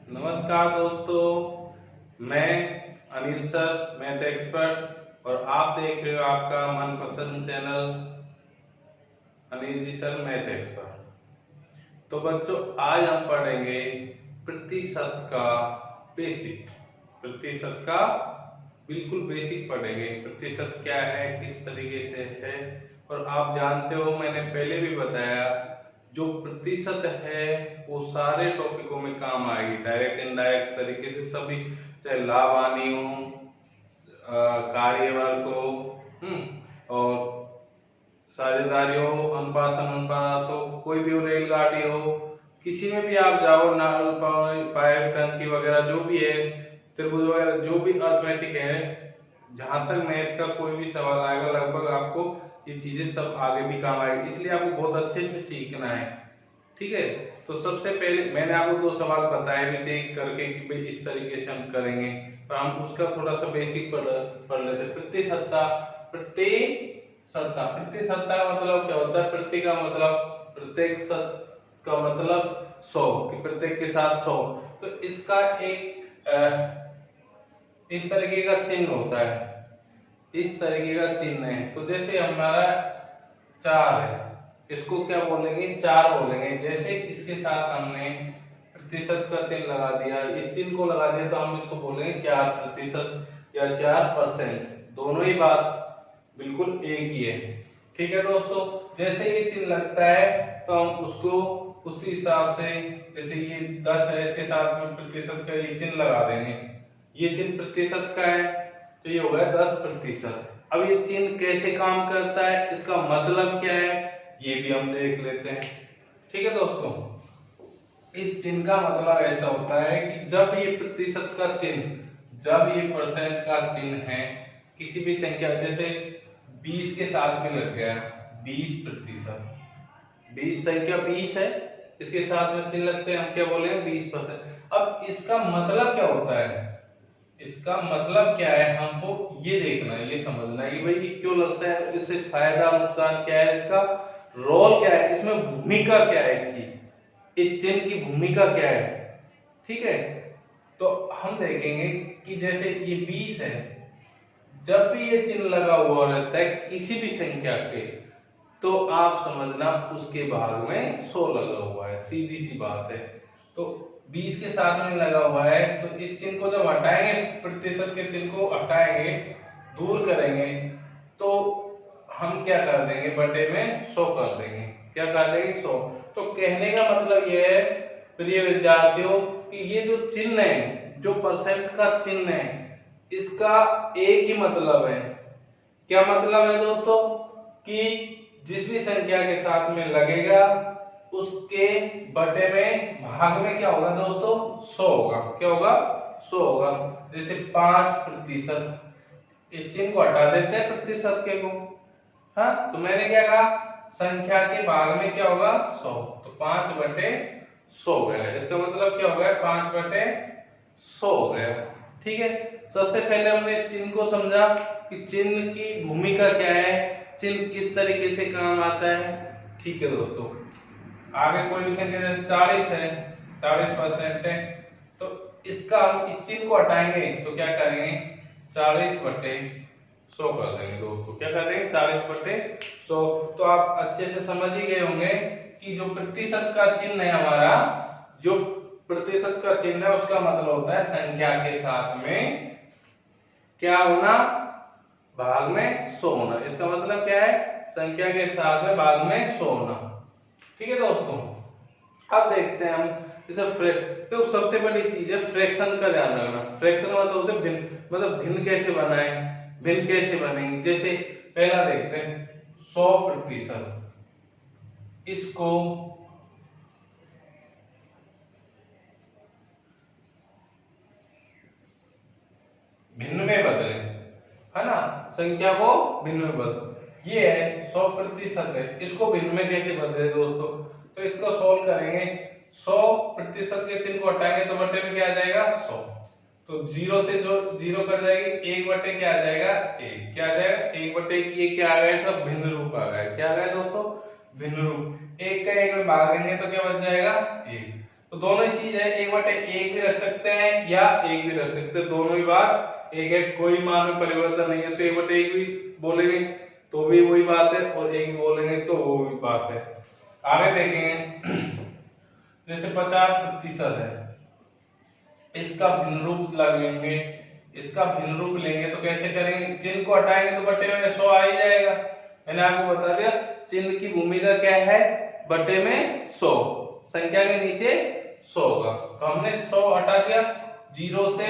नमस्कार दोस्तों, मैं अनिल सर मैथ एक्सपर्ट और आप देख रहे हो आपका मनपसंद channel Anil ji sir math expert. तो बच्चों, आज हम पढ़ेंगे प्रतिशत का बेसिक। प्रतिशत का बिल्कुल बेसिक पढ़ेंगे। प्रतिशत क्या है, किस तरीके से है। और आप जानते हो, मैंने पहले भी बताया, जो प्रतिशत है वो सारे टॉपिकों में काम आएगी, डायरेक्ट इनडायरेक्ट तरीके से सभी, चाहे लाभ हानि हो, कार्यबल को, और साझेदारी हो, अनुपात अनुपात हो, कोई भी हो, रेलगाड़ी हो, किसी में भी आप जाओ, नाल पाइप टंकी वगैरह जो भी है, त्रिभुज वगैरह जो भी अर्थमेटिक है, जहां तक मैथ का कोई भी सवाल आएगा लगभग आपको ये चीजें सब आगे भी काम आएगी। इसलिए आपको बहुत अच्छे से सीखना है, ठीक है। तो सबसे पहले मैंने आपको 2 सवाल बताए भी थे करके कि भाई इस तरीके से हम करेंगे, पर हम उसका थोड़ा सा बेसिक पढ़ लेते। प्रतिशतता, प्रतिशतता, प्रतिशतता का मतलब क्या होता है? प्रति का मतलब प्रत्येक, शत का मतलब 100, कि प्रत्येक के साथ 100। तो इसका एक इस तरीके का चिन्ह होता है, इस तरीके का चिन्ह है। तो जैसे हमारा 4 है, इसको क्या बोलेंगे? 4 बोलेंगे। जैसे इसके साथ हमने प्रतिशत का चिन्ह लगा दिया, इस चिन्ह को लगा दिया, तो हम इसको बोलेंगे 4% या 4%। दोनों ही बात बिल्कुल एक ही है, ठीक है दोस्तों। जैसे ये चिन्ह लगता है तो हम उसको उसी हिसाब से, जैसे ये 10 है, इसके साथ में प्रतिशत का ये चिन्ह लगा देंगे। ये चिन्ह प्रतिशत का है तो ये होगा 10%। अब ये चिन्ह कैसे काम करता है, इसका मतलब क्या है, ये भी हम देख लेते हैं, ठीक है दोस्तों। इस चिन्ह का मतलब ऐसा होता है कि जब ये प्रतिशत का चिन्ह, जब ये परसेंट का चिन्ह है किसी भी संख्या, जैसे 20 के साथ में लग गया 20%, 20 संख्या 20 है, इसके साथ में चिन्ह लगते हैं, हम क्या बोलेंगे? 20%। अब इसका मतलब क्या होता है? इसका मतलब क्या है, हमको ये देखना है, ये समझना है कि भाई ये क्यों लगता है, इससे फायदा नुकसान क्या है, इसका रोल क्या है, इसमें भूमिका क्या है, इसकी, इस चिन्ह की भूमिका क्या है, ठीक है। तो हम देखेंगे कि जैसे ये 20 है, जब भी ये चिन्ह लगा हुआ रहता है किसी भी संख्या के, तो आप समझना उसके भाग में 100 लगा हुआ है, सीधी सी बात है। तो 20 के साथ में लगा हुआ है, तो इस चिन्ह को जब हटाएंगे, प्रतिशत के चिन्ह को हटाएंगे, दूर करेंगे, तो हम क्या कर देंगे? बटे में 100 कर देंगे। क्या कर देंगे? 100। तो कहने का मतलब यह है प्रिय विद्यार्थियों कि ये जो चिन्ह है, जो परसेंट का चिन्ह है, इसका एक ही मतलब है। क्या मतलब है दोस्तों? कि जिस भी संख्या के साथ में लगेगा उसके बटे में, भाग में क्या होगा दोस्तों? 100 होगा। क्या होगा? 100 होगा। जैसे 5%, इस चिन्ह को हटा देते हैं प्रतिशत के को, हाँ, तो मैंने क्या कहा? संख्या के भाग में क्या होगा? 100। तो 5/100 हो गया। इसका मतलब क्या हो गया? 5/100 हो गया, ठीक है। सबसे पहले हमने इस चिन्ह को समझा कि चिन्ह की भूमिका क्या है, चिन्ह किस तरीके से काम आता है, ठीक है दोस्तों। आगे कोई भी संख्या जैसे 40 है, 40% है, तो इसका हम इस चिन्ह को हटाएंगे तो क्या करेंगे? 40/100 कर देंगे दोस्तों। क्या कर देंगे? 40/100। तो आप अच्छे से समझ ही गए होंगे कि जो प्रतिशत का चिन्ह है हमारा, जो प्रतिशत का चिन्ह है उसका मतलब होता है संख्या के साथ में क्या होना? भाग में 100 होना। इसका मतलब क्या है? संख्या के साथ में भाग में 100 होना, ठीक है दोस्तों। अब देखते हैं हम इसे फ्रैक्शन। तो सबसे बड़ी चीज है फ्रैक्शन का ध्यान रखना। फ्रैक्शन मतलब होता है भिन्न, मतलब भिन्न कैसे बनाए, भिन्न कैसे बनेंगे। जैसे पहला देखते हैं 100%, इसको भिन्न में बदले, है ना, संख्या को भिन्न में बदल। ये है 100% है, इसको भिन्न में कैसे बदले दोस्तों? तो इसको सोल्व करेंगे। 100% के चिन्ह को हटाएंगे तो बटे में क्या आ जाएगा? 100। तो 0 से जो 0 कट जाएगी, 1 बटे क्या आ जाएगा? 1। क्या आ जाएगा? 1 बटे की 1 क्या आ गया? इसका भिन्न रूप आ गया। क्या आ गया दोस्तों? भिन्न रूप। 1 का 1 में भाग देंगे तो क्या बच जाएगा? 1। तो तो दोनों ही चीज है, 1/1 भी रख सकते हैं या 1 भी रख सकते हैं, दोनों ही बात एक है, कोई मान में परिवर्तन नहीं है। इसको 1/1 भी बोलेंगे तो भी वही बात है और 1 बोलेंगे तो वो भी बात है। आगे देखेंगे जैसे 50% है, इसका भिन्न रूप लगेंगे, इसका भिन्न रूप लेंगे तो कैसे करेंगे, चिन्ह को हटाएंगे तो बटे में 100 आ ही जाएगा। मैंने आपको बता दिया चिन्ह की भूमिका क्या है, बटे में 100, संख्या के नीचे 100 होगा, तो हमने 100 हटा दिया, 0 से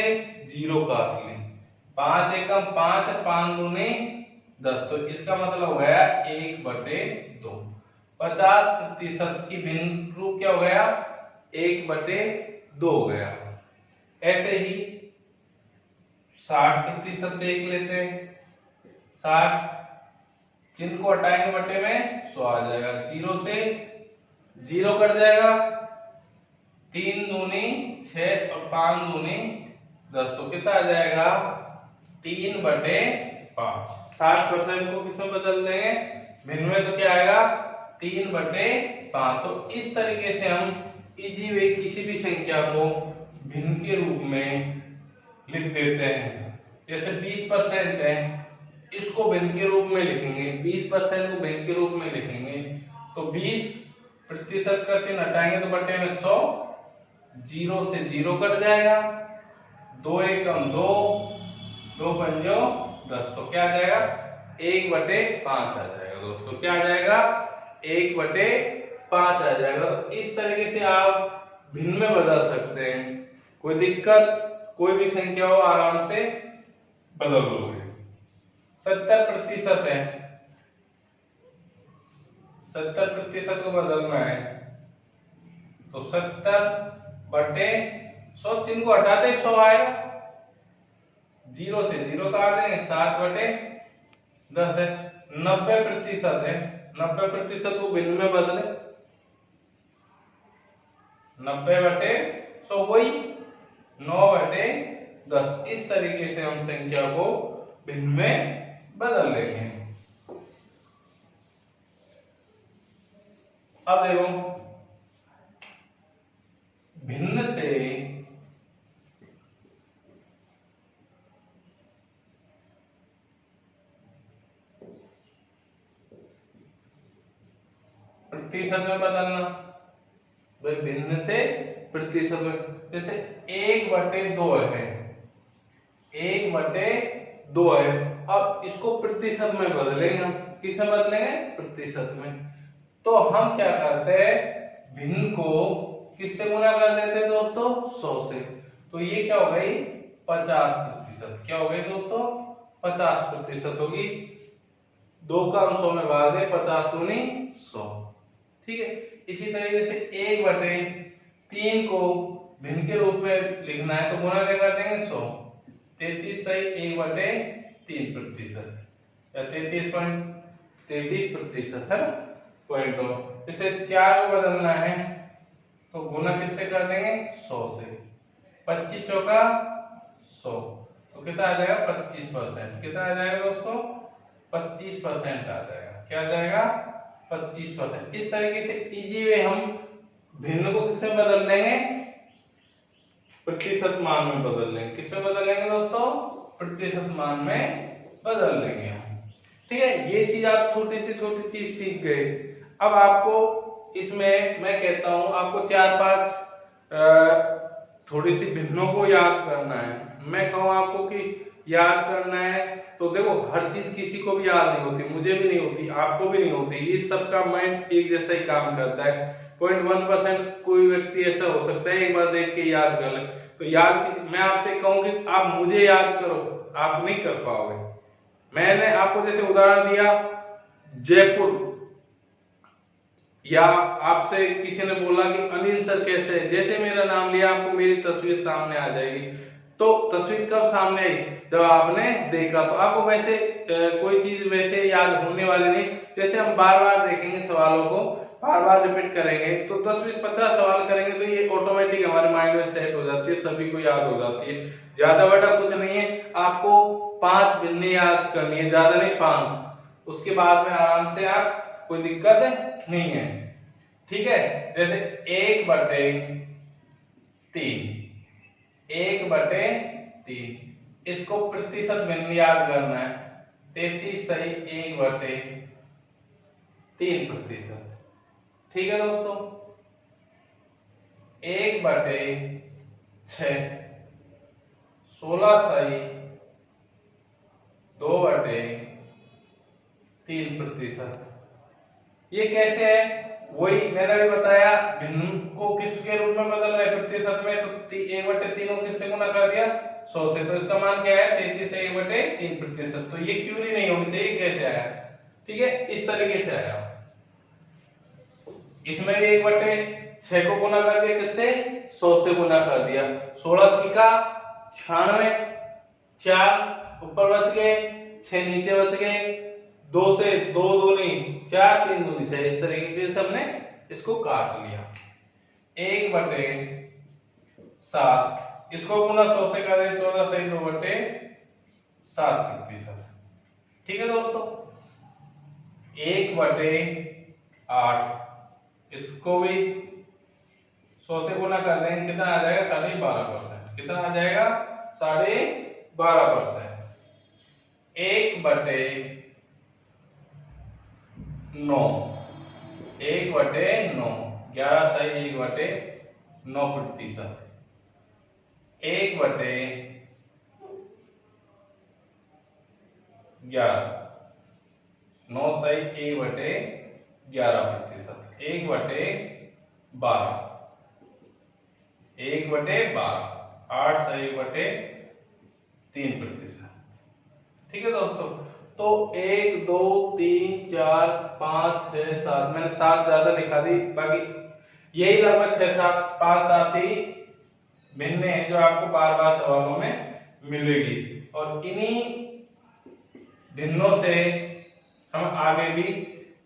0 काट लें, 5 एकम 5, 5 दूनी 10, तो इसका मतलब हो गया 1/2। 50% की भिन्न रूप क्या हो गया, 1/2 हो गया। ऐसे ही 60% देख लेते हैं, 60 चिन्ह को हटाएंगे बटे में 100 आ जाएगा, 0 से 0 कट जाएगा, 3 दूनी 6 और 5 दूनी 10, तो कितना आ जाएगा 3/5। 60% को किसमें बदल देंगे, भिन्न में, तो क्या आएगा 3/5। तो इस तरीके से हम इजी वे किसी भी संख्या को भिन्न के रूप में लिख देते हैं। जैसे 20% है, इसको भिन्न के रूप में लिखेंगे, 20% को भिन्न के रूप में लिखेंगे तो 20% का चिन्ह हटाएंगे तो बटे में 100, 0 से 0 कट जाएगा, 2 एकम 2, 2 पंजो 10, तो क्या आ जाएगा 1/5 आ जाएगा दोस्तों, क्या आ जाएगा 1/5 आ जाएगा। इस तरीके से आप भिन्न में बदल सकते हैं, कोई दिक्कत, कोई भी संख्या हो आराम से बदल लोगे। 70% है, 70% को बदलना है तो 70/100, चिन्ह को हटाते 100 आएगा, 0 से 0 काट देंगे, 7/10 है। 90% है, 90% को भिन्न में बदले, 90/100 वही 9/10। इस तरीके से हम संख्या को भिन्न में बदल लेंगे। अब देखो भिन्न से प्रतिशत में बदलना, भाई भिन्न से प्रतिशत में, जैसे 1/2 है, 1/2 है, अब इसको प्रतिशत में बदलेंगे हम, किस में बदलेंगे, प्रतिशत में। तो हम क्या करते हैं, भिन्न को किससे गुना कर देते हैं दोस्तों, 100 से, तो ये क्या हो गई 50%, क्या हो गई दोस्तों 50% होगी, 2 का 100 में भाग दे, 50 दूनी 100, ठीक है। इसी तरीके से 1/3 को भिन्न के रूप में लिखना है तो गुना क्या कर देंगे 100, 33 सही 1/3% या 33.33% है ना, पॉइंट। इसे 4 को बदलना है तो गुना किससे कर देंगे 100 से, 25 चौका 100, तो कितना आ जाएगा 25%, कितना आ जाएगा दोस्तों 25% आ जाएगा, क्या आ जाएगा 25%। इस तरीके से इजी वे हम भिन्न को किसमें बदल लेंगे, प्रतिशत मान में बदल लेंगे, किसमें बदल लेंगे दोस्तों, प्रतिशत मान में बदल लेंगे हम, ठीक है। ये चीज आप छोटी से छोटी चीज सीख गए। अब आपको इसमें मैं कहता हूं आपको 4-5 थोड़ी सी भिन्नों को याद करना है। मैं कहूँ आपको कि याद करना है तो देखो हर चीज किसी को भी याद नहीं होती, मुझे भी नहीं होती, आपको भी नहीं होती, इस सब का माइंड एक जैसा ही काम करता है। 0.1% कोई व्यक्ति ऐसा हो सकता है एक बार देख के याद कर ले, तो याद किसी, मैं आपसे कहूँ कि आप मुझे याद करो, आप नहीं कर पाओगे। मैंने आपको जैसे उदाहरण दिया जयपुर, या आपसे किसी ने बोला कि अनिल सर कैसे है, जैसे मेरा नाम लिया आपको मेरी तस्वीर सामने आ जाएगी। तो तस्वीर कब सामने आई, जब आपने देखा। तो आपको वैसे कोई चीज वैसे याद होने वाली नहीं, जैसे हम बार बार देखेंगे सवालों को, बार बार रिपीट करेंगे तो 20-20 50 सवाल करेंगे तो ये ऑटोमेटिक हमारे माइंड में सेट हो जाती है, सभी को याद हो जाती है। ज्यादा बड़ा कुछ नहीं है, आपको 5 भिन्न याद करनी है, ज्यादा नहीं 5, उसके बाद में आराम से आप, कोई दिक्कत नहीं है, ठीक है। जैसे 1/2 3, 1/3। इसको प्रतिशत भिन्न याद करना है। 33 सही 1/3%। ठीक है दोस्तों, 1/6, 16 सही 2/3%। ये कैसे है, वही मैंने अभी बताया, भिन्न को किसके रूप में बदल रहे प्रतिशत में, तो 1/3 को किससे गुना कर दिया 100 से, तो इसका मान क्या है 33 से 1/3%। तो ये क्यूरी नहीं होनी चाहिए, कैसे आया, ठीक है, इस तरीके से आया। इसमें भी 1/6 को गुना कर दिया किससे 100 से गुना कर दिया, 16 छिका 96, 4 ऊपर बच गए, 6 नीचे बच गए, 2 से 2 दूनी 4, 3 दूनी 6, इस तरीके से हमने इसको काट लिया। 1/7, इसको गुना 100 से कर दे 14 सही 2/7%। ठीक है दोस्तों, 1/8, इसको भी 100 से गुना कर देंगे, कितना आ जाएगा 12.5%। कितना आ जाएगा 12.5%। 1/9, 1/9, 11 सही 1/9%। 1/11, 9 सही 1/11%। 1/12, 1/12, 8 सही 1/3%। ठीक है दोस्तों, तो 1 2 3 4 5 6 7, मैंने 7 ज्यादा लिखा दी, बाकी यही लगभग 6 7 5 7 ही भिन्न है जो आपको बार बार सवालों में मिलेगी, और इन्हीं भिन्नों से हम आगे भी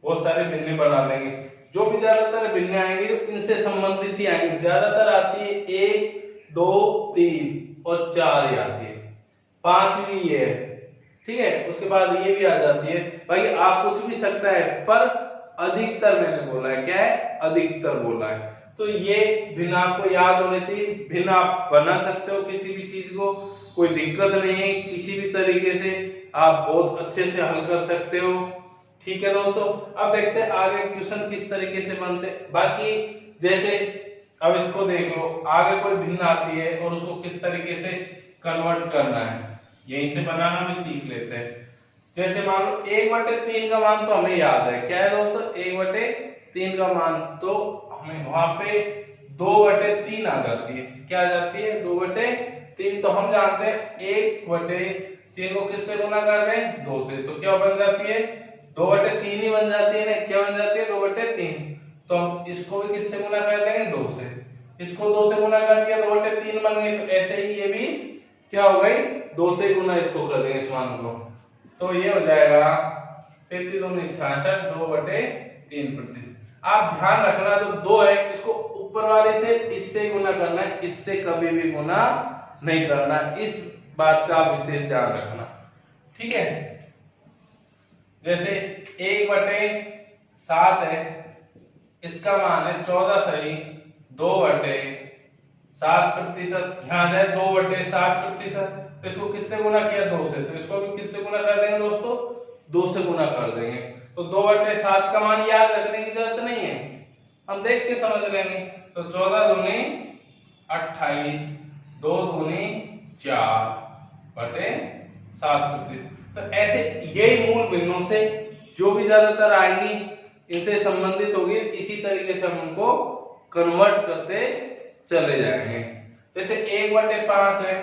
बहुत सारे भिन्न बना लेंगे। जो भी ज्यादातर भिन्न आएंगे तो इनसे संबंधित ही आएंगे, ज्यादातर आती है 1 2 3 और 4 ही आती है, 5 भी है, ठीक है, उसके बाद ये भी आ जाती है। भाई आप कुछ भी सकता है, पर अधिकतर मैंने बोला है, क्या है अधिकतर बोला है, तो ये भिन्न आपको याद होने चाहिए। भिन्न आप बना सकते हो किसी भी चीज को, कोई दिक्कत नहीं है, किसी भी तरीके से आप बहुत अच्छे से हल कर सकते हो। ठीक है दोस्तों, अब देखते हैं आगे क्वेश्चन किस तरीके से बनते। बाकी जैसे अब इसको देख लो, आगे कोई भिन्न आती है और उसको किस तरीके से कन्वर्ट करना है, यहीं से बनाना भी सीख लेते हैं। जैसे मान लो 1/3 का मान तो हमें याद है, क्या है दोस्तों 1/3 का मान, तो हमें वहां पे 2/3 आ जाती है, क्या आ जाती है 2/3, तो हम जानते हैं 1/3 को किससे गुना कर दें 2 से, तो क्या बन जाती है 2/3 ही बन जाती है ना, क्या बन जाती है 2/3, तो हम इसको भी किससे गुना कर देंगे 2 से, इसको 2 से गुना कर दिया 2/3 बन गई, तो ऐसे ही ये भी क्या हो गई 2 से गुना इसको कर देंगे इस मान को, तो ये हो जाएगा 33 दूनी 66, 2/3%। आप ध्यान रखना जो 2 है इसको ऊपर वाले से इससे गुना करना है, इससे कभी भी गुना नहीं करना, इस बात का आप विशेष ध्यान रखना, ठीक है। जैसे 1/7 है, इसका मान है 14 सही 2/7%, यहाँ आ जाए 2/7%, तो इसको किससे गुना किया 2 से, तो इसको भी किससे गुना कर देंगे दोस्तों 2 से गुना कर देंगे, तो 2/7 का मान याद रखने की जरूरत नहीं है, हम देख के समझ लेंगे। तो 14 दूनी 28, 2 दूनी 4/7%। तो ऐसे यही मूल भिन्नों से जो भी ज्यादातर आएंगी इनसे संबंधित होगी, इसी तरीके से हम उनको कन्वर्ट करते चले जाएंगे। जैसे 1/5 है,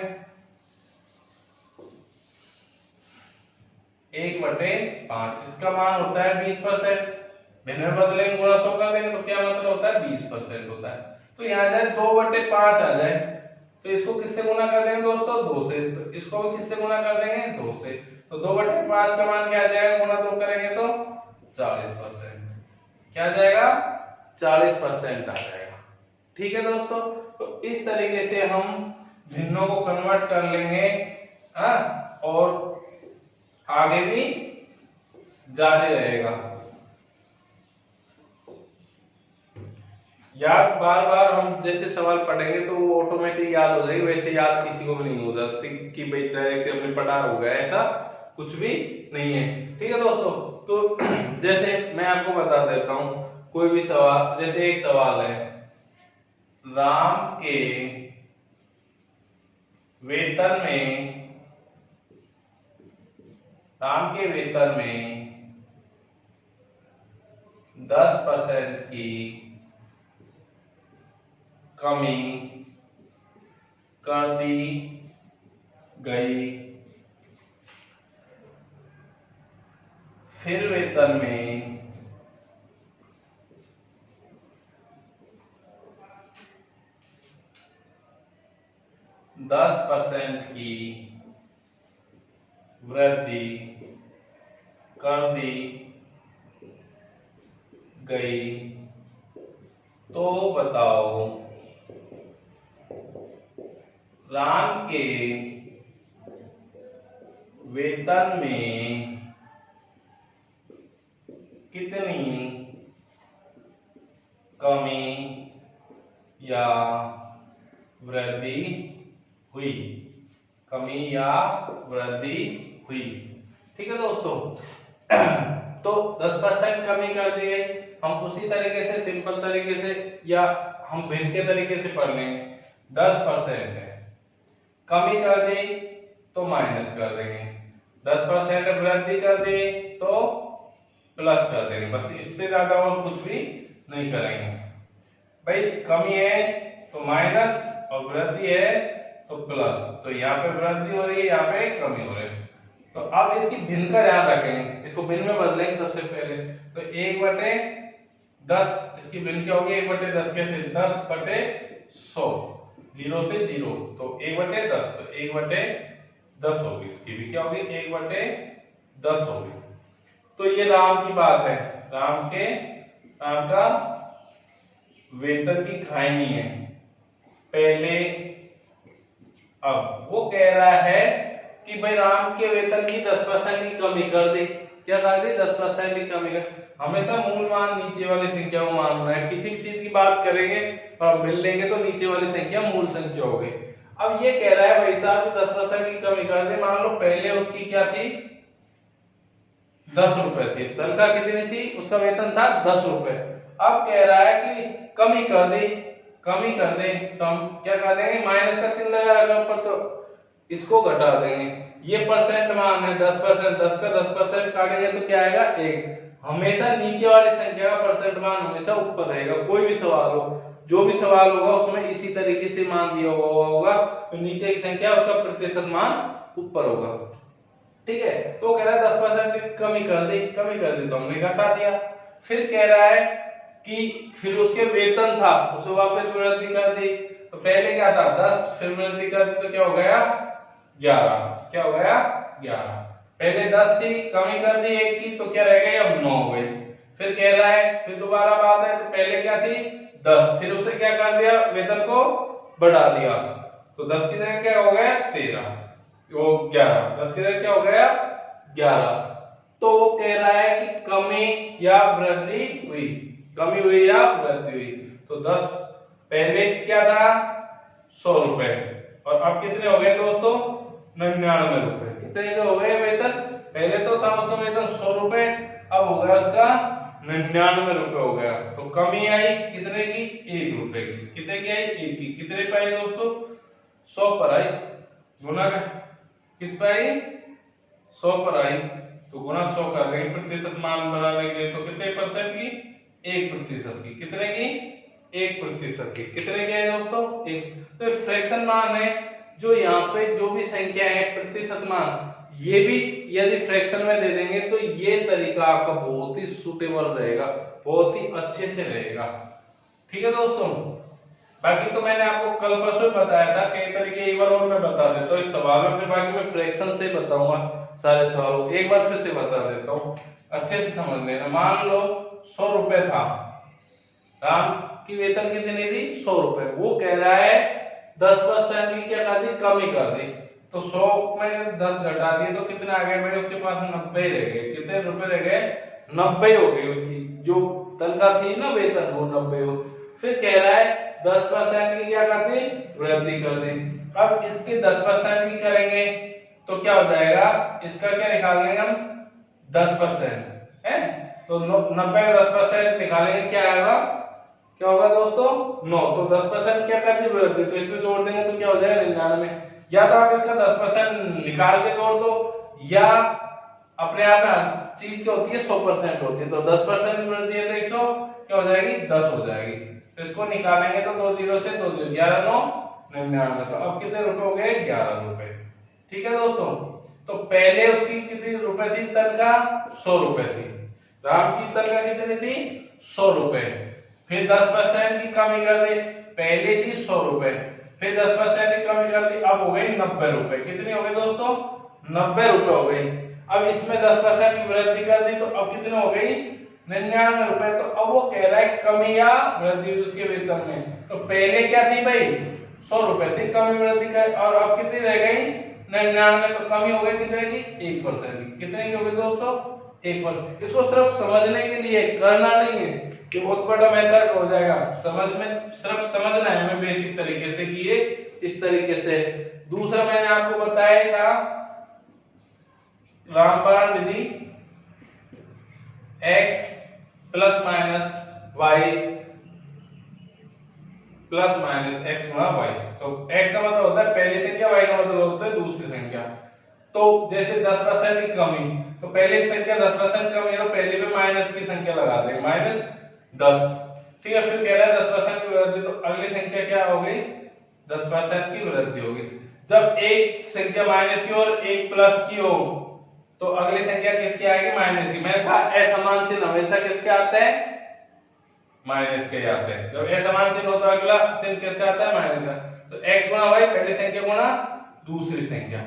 1/5 इसका मान होता है 20%, भिन्न में बदलेंगे गुणा 100 कर देंगे तो क्या मतलब होता है 20% होता है, तो यहाँ जाए 2/5 आ जाए, तो इसको किससे गुना कर देंगे दोस्तों 2 से, तो इसको भी किससे गुना कर देंगे 2 से, तो 2/5 का मान क्या आ जाएगा, गुना 2 करेंगे तो 40%, क्या आ जाएगा 40% आ जाएगा। ठीक है दोस्तों, तो इस तरीके से हम भिन्नों को कन्वर्ट कर लेंगे, और आगे भी जारी रहेगा। याद बार बार हम जैसे सवाल पढ़ेंगे तो वो ऑटोमेटिक याद हो जाएगी, वैसे याद किसी को भी नहीं हो जाती कि भाई डायरेक्ट अपने पटार हो गया, ऐसा कुछ भी नहीं है। ठीक है दोस्तों, तो जैसे मैं आपको बता देता हूं कोई भी सवाल, जैसे एक सवाल है, राम के वेतन में 10% की कमी कर दी गई, फिर वेतन में 10% की वृद्धि कर दी गई, तो बताओ राम के वेतन में कितनी कमी या वृद्धि हुई, कमी या वृद्धि हुई। ठीक है दोस्तों, तो 10% कमी कर दी है, हम उसी तरीके से सिंपल तरीके से या हम भिन्न के तरीके से पढ़ लेंगे। 10% है, कमी कर दी तो माइनस कर देंगे, 10% वृद्धि कर दी तो प्लस कर देंगे, बस इससे ज्यादा और कुछ भी नहीं करेंगे। भाई कमी है तो माइनस और वृद्धि है तो प्लस, तो यहाँ पे वृद्धि हो रही है, यहाँ पे कमी हो रही है। तो अब इसकी भिन्न का ध्यान रखेंगे, इसको भिन्न में बदलेंगे सबसे पहले। तो 1/10 इसकी भिन्न क्या होगी, 1/10 कैसे, 10/100, 0 से 0, तो 1/10, तो 1/10 होगी, इसकी भी क्या होगी, 1/10 होगी। तो ये राम की बात है, राम का वेतन की कहानी है। पहले अब वो कह रहा है कि भाई राम के वेतन की 10% की कमी कर दे, क्या कर दे, 10% की कमी कर। हमेशा मूल मान नीचे वाली संख्या को मानना है, किसी भी चीज की बात करेंगे और हम मिल लेंगे तो नीचे वाली संख्या मूल संख्या होगी। अब ये कह रहा है भाई साहब 10% की कमी कर दे, मान लो पहले उसकी क्या थी, 10 रुपए थी, तनख्वाह कितनी थी, उसका वेतन था 10 रुपए। अब कह रहा है कि कमी कर दे, तो हम क्या कर देंगे, माइनस का चिन्ह लगा रखा ऊपर, तो इसको घटा देंगे। ये परसेंट मान है 10%, 10 का 10% काटेंगे तो क्या आएगा, 1। हमेशा नीचे वाली संख्या का परसेंट मान हमेशा ऊपर रहेगा, कोई भी सवाल हो, जो भी सवाल होगा उसमें इसी तरीके से मान दिया हुआ होगा, तो नीचे की संख्या उसका प्रतिशत मान ऊपर होगा। ठीक है, तो कह रहा है 10% की कमी कर दी तो हमने घटा दिया। फिर कह रहा है कि फिर उसके वेतन था, उसे वापस वृद्धि कर दी, तो पहले क्या था 10, फिर वृद्धि कर दी तो क्या हो गया 11, क्या हो गया 11। पहले 10 थी, कमी कर दी 1 की, तो क्या रह गई, अब 9 हो गई। फिर कह रहा है, फिर दोबारा बात है, तो पहले क्या थी 10, फिर उसे क्या कर दिया, वेतन को बढ़ा दिया, तो 10 की जगह क्या हो गया 13, वो 11, 10 की जगह क्या हो गया 11। तो वो कह रहा है कि कमी या वृद्धि हुई, कमी हुई या वृद्धि हुई। तो 10 पहले क्या था 100 रुपए, और अब कितने हो गए दोस्तों 99 रुपए। कितने के हो गए वेतन, पहले तो था उसका वेतन 100 रुपए, अब हो गया उसका 99 रुपए हो गया। तो कमी आई कितने की, 1 रुपए की। कितने की आई, 1 की। कितने पे आई दोस्तों, 100 पर आई, गुना का किस पे आई, 100 पर आई, तो गुना 100 कर देंगे प्रतिशत मान बनाने के लिए। तो कितने परसेंट की, 1% की। कितने की, 1% की। कितने की है दोस्तों, 1। तो फ्रैक्शन मान है, जो यहाँ पे जो भी संख्या है प्रतिशत मान, ये भी यदि फ्रैक्शन में दे देंगे तो ये तरीका आपका बहुत ही सुटेबल रहेगा, बहुत ही अच्छे से रहेगा। ठीक है दोस्तों, बाकी तो मैंने आपको कल परसों बताया था, कई तरीके एक बार और मैं बता देता हूँ इस सवाल में, फिर बाकी मैं फ्रैक्शन से बताऊंगा सारे सवालों, एक बार फिर से बता देता हूँ, अच्छे से समझ लेना। मान लो 100 रुपए था, राम की वेतन कितनी थी 100 रुपए, वो कह रहा है 10% की क्या कर दी, कमी कर दी, तो 100 में 10 घटा दिए तो कितने आ गए भाई, उसके पास 90 रह गए। कितने रुपए रह गए, 90 हो गई, उसकी जो तनख्वाह थी ना वेतन वो 90 हो। फिर कह रहा है 10% की क्या कर दी, वृद्धि कर दी। अब इसके 10% की करेंगे तो क्या हो जाएगा, इसका क्या निकालेंगे हम 10% है, तो 90 का 10% निकालेंगे, क्या आएगा, क्या होगा दोस्तों 9। तो 10% क्या कर दी, वृद्धि, तो इसमें जोड़ देंगे तो क्या हो जाएगा 99। या तो आप इसका 10% निकाल के जोड़ दो, या अपने आप में चीज क्या होती है 100% होती है, तो 10% की वृद्धि है तो 100 क्या हो जाएगी 10 हो जाएगी। तो इसको निकालेंगे तो 2 0 से 2 0 11 9 99। तो अब कितने रुपए हो गए 11 रुपए। ठीक है दोस्तों, तो पहले उसकी कितनी रुपए थी तनख्वाह 100 रुपए थी, राम की तनख्वाह कितनी थी 100 रुपए, फिर 10% की कमी कर दी, पहले थी 100 रुपए, फिर 10% की कमी कर दी, अब हो गई 90 रुपए। कितनी हो गई दोस्तों 90 रुपए हो गई। अब इसमें 10% की वृद्धि कर दी तो अब कितनी हो गई 99 रुपए। तो अब वो कह रहा है कमी या वृद्धि उसके वेतन में। तो पहले क्या थी भाई 100 रुपए थी कमी वृद्धि कर, और अब कितनी रह गई 99। तो कमी हो गई कितने की 1% की। कितने की हो गई दोस्तों 1%। इसको सिर्फ समझने के लिए, करना नहीं है, ये बहुत बड़ा मेथड हो जाएगा, समझ में सिर्फ समझना है हमें बेसिक तरीके से कि ये इस तरीके से। दूसरा मैंने आपको बताया था रामबाण विधि, x plus minus y plus minus x गुणा y। तो x का मतलब होता है पहली संख्या, y का मतलब होता है दूसरी संख्या। तो जैसे 10% की कमी, तो पहली संख्या 10% कमी है तो पहले पे माइनस की संख्या लगा देंगे, -10। ठीक है, फिर कह रहा है 10% की वृद्धि, तो अगली संख्या क्या हो गई 10% की वृद्धि होगी। जब एक संख्या माइनस की और एक प्लस की हो तो अगली संख्या किसकी आएगी माइनस की। मैंने कहा असमान चिन्ह हमेशा किसके आते हैं माइनस के आते हैं। जब असमान चिन्ह होता है अगला चिन्ह किसका आता है माइनस का। तो x गुणा y पहली संख्या गुणा दूसरी संख्या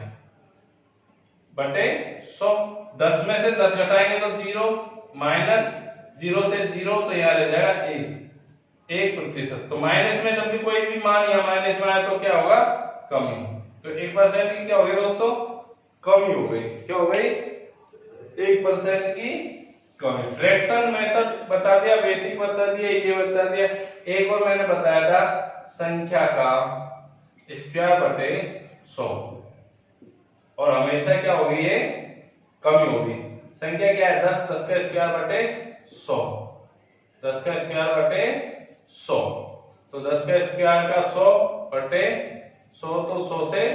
बटे 100। 10 में से 10 घटाएंगे तो 0, माइनस 0 से 0, तो यहाँ रह जाएगा 1%। तो माइनस में जब भी कोई भी मान या माइनस में आए तो क्या होगा कमी। तो 1% की क्या हो गई दोस्तों कमी हो गई। क्या हो गई 1% की कमी। फ्रैक्शन मेथड बता दिया, बेसिक बता दिया, ये बता दिया। एक और मैंने बताया था संख्या का स्क्वायर बटे 100, और हमेशा क्या होगी ये कमी होगी। संख्या क्या है 10, 10 का स्क्वायर बटे 100, 10 का स्क्वायर बटे 100। तो 10 का स्क्वायर का 100 बटे 100, तो 100 से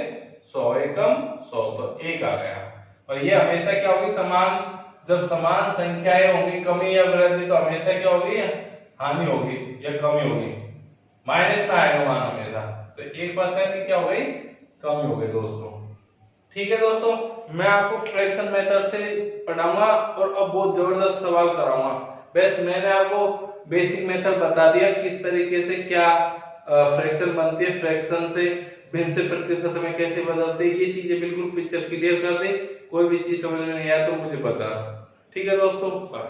100 एकम 100, तो 1 आ गया। और ये हमेशा क्या होगी समान, जब समान संख्याएं होंगी कमी या वृद्धि तो हमेशा क्या होगी हानि होगी या कमी होगी, माइनस में आएगा मान हमेशा। तो 1% की क्या हो गई कमी हो गई दोस्तों। ठीक है दोस्तों, मैं आपको फ्रैक्शन मेथड से पढ़ाऊंगा और अब बहुत जबरदस्त सवाल कराऊंगा। बस मैंने आपको बेसिक मेथड बता दिया किस तरीके से क्या फ्रैक्शन बनती है, फ्रैक्शन से भिन्न से प्रतिशत में कैसे बदलते हैं, ये चीजें बिल्कुल पिक्चर क्लियर कर दे। कोई भी चीज समझ में नहीं आया तो मुझे बता। ठीक है दोस्तों, बाय।